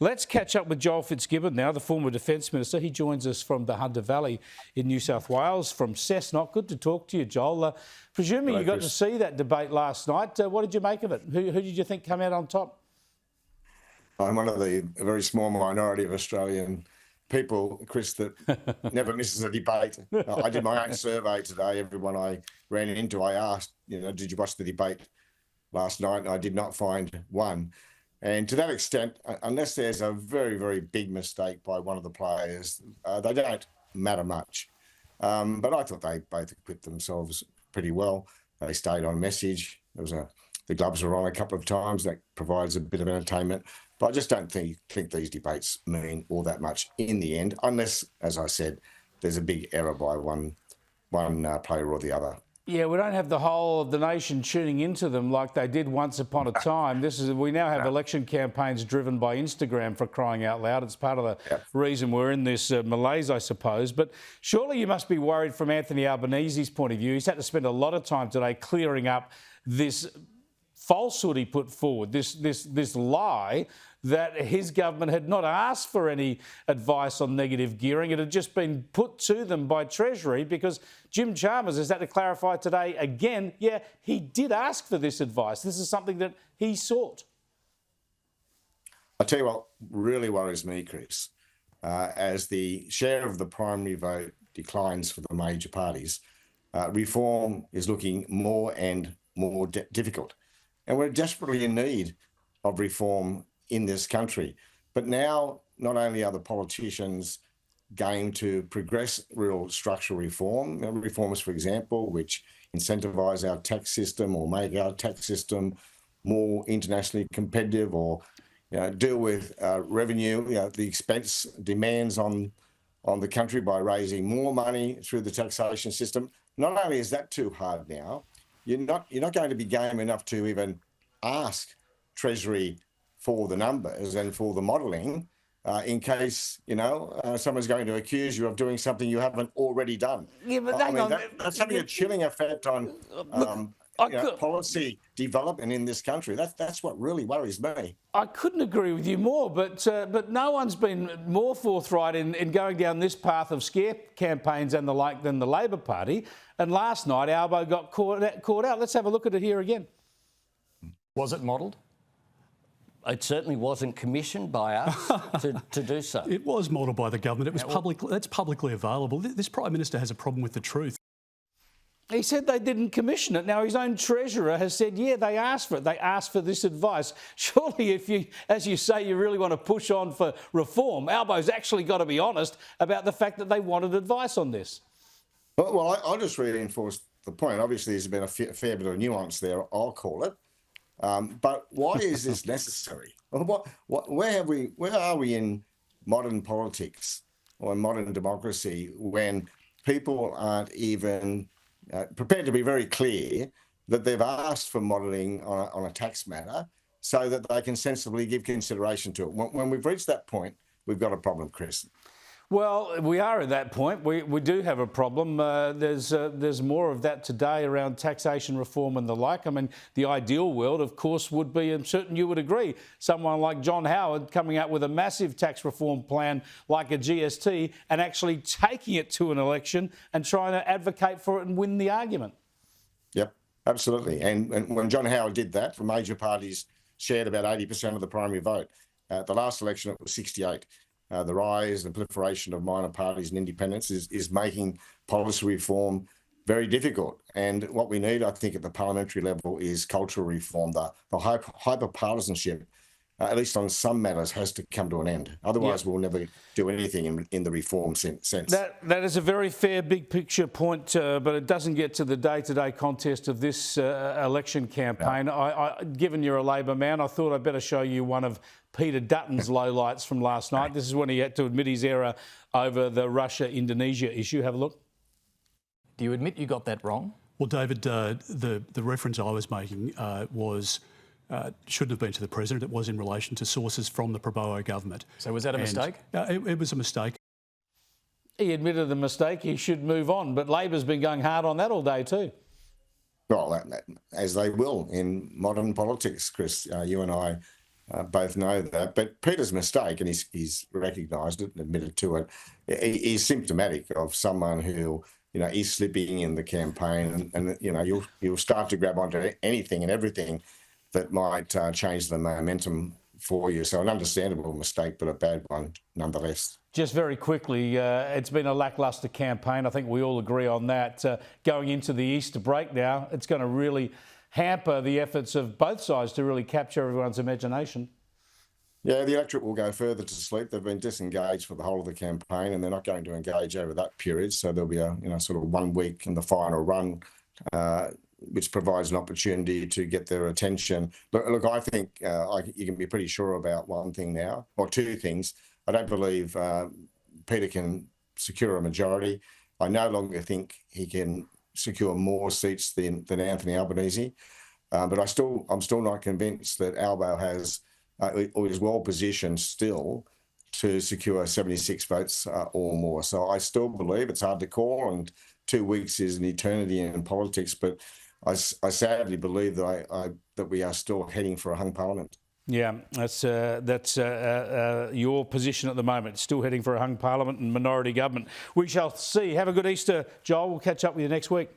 Let's catch up with Joel Fitzgibbon now, the former Defence Minister. He joins us from the Hunter Valley in New South Wales, from Cessnock. Good to talk to you, Joel. Presuming you got to see that debate last night, what did you make of it? Who did you think came out on top? I'm one of the very small minority of Australian people, Chris, that never misses a debate. I did my own survey today. Everyone I ran into, I asked, did you watch the debate last night? And I did not find one. And to that extent, unless there's a very, very big mistake by one of the players, they don't matter much. But I thought they both equipped themselves pretty well. They stayed on message. The gloves were on a couple of times. That provides a bit of entertainment. But I just don't think these debates mean all that much in the end, unless, as I said, there's a big error by one player or the other. Yeah, we don't have the whole of the nation tuning into them like they did once upon a time. We now have election campaigns driven by Instagram, for crying out loud. It's part of the reason we're in this malaise, I suppose. But surely you must be worried from Anthony Albanese's point of view. He's had to spend a lot of time today clearing up this falsehood he put forward, this lie that his government had not asked for any advice on negative gearing. It had just been put to them by Treasury, because Jim Chalmers has had to clarify today again, he did ask for this advice. This is something that he sought. I'll tell you what really worries me, Chris, as the share of the primary vote declines for the major parties, reform is looking more and more difficult. And we're desperately in need of reform in this country. But now, not only are the politicians going to progress real structural reform, reforms, for example, which incentivise our tax system or make our tax system more internationally competitive, or deal with revenue, the expense demands on the country by raising more money through the taxation system. Not only is that too hard now, you're not going to be game enough to even ask Treasury for the numbers and for the modelling in case, someone's going to accuse you of doing something you haven't already done. Yeah, but that's having a chilling effect on policy development in this country. That's what really worries me. I couldn't agree with you more, but no one's been more forthright in going down this path of scare campaigns and the like than the Labor Party. And last night, Albo got caught out. Let's have a look at it here again. Was it modelled? It certainly wasn't commissioned by us to do so. It was modelled by the government. It was that's publicly available. This Prime Minister has a problem with the truth. He said they didn't commission it. Now, his own treasurer has said, they asked for it. They asked for this advice. Surely, if you, as you say, you really want to push on for reform, Albo's actually got to be honest about the fact that they wanted advice on this. Well, I'll just reinforce the point. Obviously, there's been a fair bit of nuance there, I'll call it. But why is this necessary? Where are we in modern politics or in modern democracy when people aren't even prepared to be very clear that they've asked for modelling on a tax matter so that they can sensibly give consideration to it? When we've reached that point, we've got a problem, Chris. Well, we are at that point. We do have a problem. There's more of that today around taxation reform and the like. I mean, the ideal world, of course, would be, and certain you would agree, someone like John Howard coming out with a massive tax reform plan like a GST and actually taking it to an election and trying to advocate for it and win the argument. Yep, absolutely. And when John Howard did that, the major parties shared about 80% of the primary vote. At the last election, it was 68. The rise and proliferation of minor parties and independents is making policy reform very difficult. And what we need, I think, at the parliamentary level is cultural reform. The hyper-partisanship, at least on some matters, has to come to an end. Otherwise, we'll never do anything in the reform sense. That is a very fair big picture point, but it doesn't get to the day-to-day contest of this election campaign. No. Given you're a Labor man, I thought I'd better show you one of Peter Dutton's lowlights from last night. This is when he had to admit his error over the Russia-Indonesia issue. Have a look. Do you admit you got that wrong? Well, David, the reference I was making shouldn't have been to the President. It was in relation to sources from the Prabowo government. So was that a mistake? It was a mistake. He admitted the mistake. He should move on. But Labor's been going hard on that all day too. Well, as they will in modern politics, Chris. You and I both know that. But Peter's mistake, and he's recognised it and admitted to it, is symptomatic of someone who, is slipping in the campaign, and you'll start to grab onto anything and everything that might change the momentum for you. So an understandable mistake, but a bad one nonetheless. Just very quickly, it's been a lacklustre campaign. I think we all agree on that. Going into the Easter break now, it's going to really hamper the efforts of both sides to really capture everyone's imagination. Yeah, the electorate will go further to sleep. They've been disengaged for the whole of the campaign, and they're not going to engage over that period. So there'll be a sort of 1 week in the final run, which provides an opportunity to get their attention. Look, I think you can be pretty sure about one thing now, or two things. I don't believe Peter can secure a majority. I no longer think he can secure more seats than Anthony Albanese. But I'm still not convinced that Albo has or is well positioned still to secure 76 votes or more. So I still believe it's hard to call, and 2 weeks is an eternity in politics. But I sadly believe that that we are still heading for a hung parliament. Yeah, that's your position at the moment. Still heading for a hung parliament and minority government. We shall see. Have a good Easter, Joel. We'll catch up with you next week.